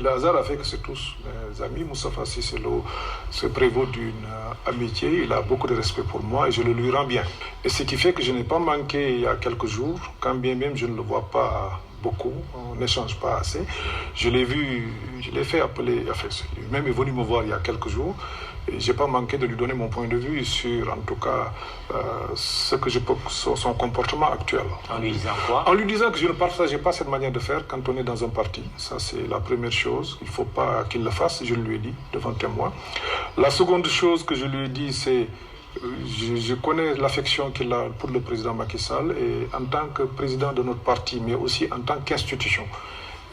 Le hasard a fait que c'est tous mes amis. Moustapha Cissé Lo se prévaut d'une amitié. Il a beaucoup de respect pour moi et je le lui rends bien. Et ce qui fait que je n'ai pas manqué il y a quelques jours, quand bien même je ne le vois pas beaucoup, on n'échange pas assez. Je l'ai vu, je l'ai fait appeler, enfin, lui-même est venu me voir il y a quelques jours. Je n'ai pas manqué de lui donner mon point de vue sur, en tout cas, ce que je peux, son comportement actuel. En lui disant quoi? En lui disant que je ne partageais pas cette manière de faire quand on est dans un parti. Ça, c'est la première chose. Il ne faut pas qu'il le fasse, je lui ai dit, devant témoin. La seconde chose que je lui ai dit, c'est je connais l'affection qu'il a pour le président Macky Sall et en tant que président de notre parti, mais aussi en tant qu'institution.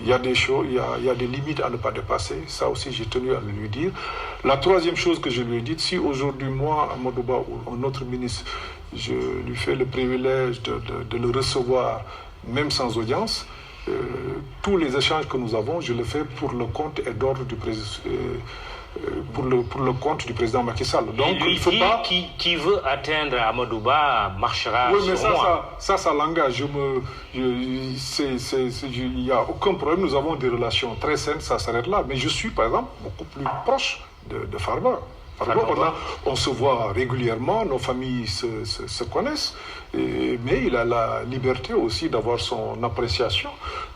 Il y a des choses, il y a des limites à ne pas dépasser. Ça aussi, j'ai tenu à lui dire. La troisième chose que je lui ai dite, si aujourd'hui, moi, Amadou Ba ou un autre ministre, je lui fais le privilège de le recevoir, même sans audience, tous les échanges que nous avons, je le fais pour le compte et d'ordre du président. Pour le compte du président Macky Sall. Donc, il faut pas... qui veut atteindre Amadou Ba marchera oui, mais sur moi. Ça l'engage. Il n'y a aucun problème. Nous avons des relations très saines, ça s'arrête là. Mais je suis, par exemple, beaucoup plus proche de Farba. On se voit régulièrement, nos familles se connaissent, mais il a la liberté aussi d'avoir son appréciation.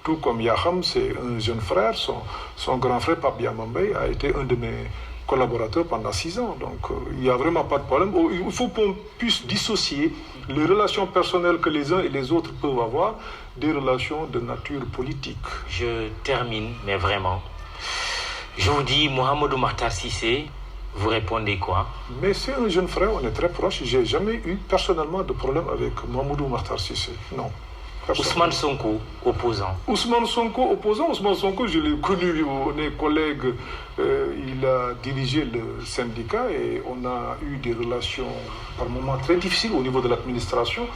Tout comme Yaham, c'est un jeune frère, son grand frère, Pape Yamambey, a été un de mes collaborateurs pendant 6 ans. Donc il n'y a vraiment pas de problème. Il faut qu'on puisse dissocier les relations personnelles que les uns et les autres peuvent avoir des relations de nature politique. Je termine, mais vraiment. Je vous dis, Mohamedou Makhtar Cissé, vous répondez quoi? Mais c'est un jeune frère, on est très proches. Je n'ai jamais eu personnellement de problème avec Mohamedou Makhtar Cissé. Non. Ousmane Sonko, opposant. Ousmane Sonko, opposant. Ousmane Sonko, je l'ai connu, on est collègues. Il a dirigé le syndicat et on a eu des relations par moments très difficiles au niveau de l'administration.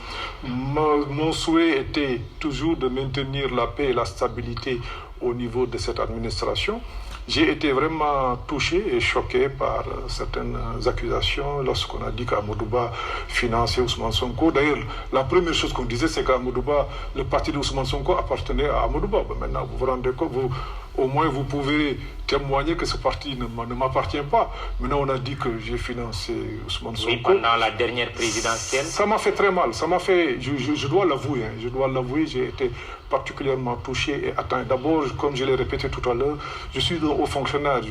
Mon souhait était toujours de maintenir la paix et la stabilité au niveau de cette administration. J'ai été vraiment touché et choqué par certaines accusations lorsqu'on a dit qu'Amadou Ba finançait Ousmane Sonko. D'ailleurs, la première chose qu'on disait, c'est qu'Amadou Ba, le parti d'Ousmane Sonko appartenait à Amadou Ba. Maintenant, vous vous rendez compte, au moins vous pouvez témoigner que ce parti ne m'appartient pas. Maintenant, on a dit que j'ai financé Ousmane Sonko. Oui, pendant la dernière présidentielle. Ça m'a fait très mal. Ça m'a fait, je dois l'avouer, je dois l'avouer, j'ai été particulièrement touché et atteint. D'abord, comme je l'ai répété tout à l'heure, je suis un haut fonctionnaire.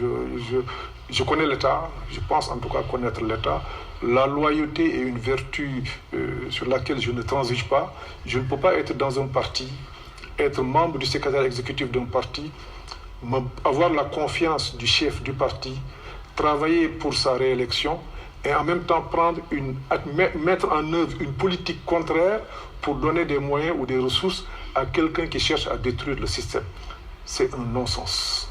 Je connais l'État, je pense en tout cas connaître l'État. La loyauté est une vertu sur laquelle je ne transige pas. Je ne peux pas être dans un parti, être membre du secrétaire exécutif d'un parti, avoir la confiance du chef du parti, travailler pour sa réélection et en même temps mettre en œuvre une politique contraire pour donner des moyens ou des ressources à quelqu'un qui cherche à détruire le système. C'est un non-sens.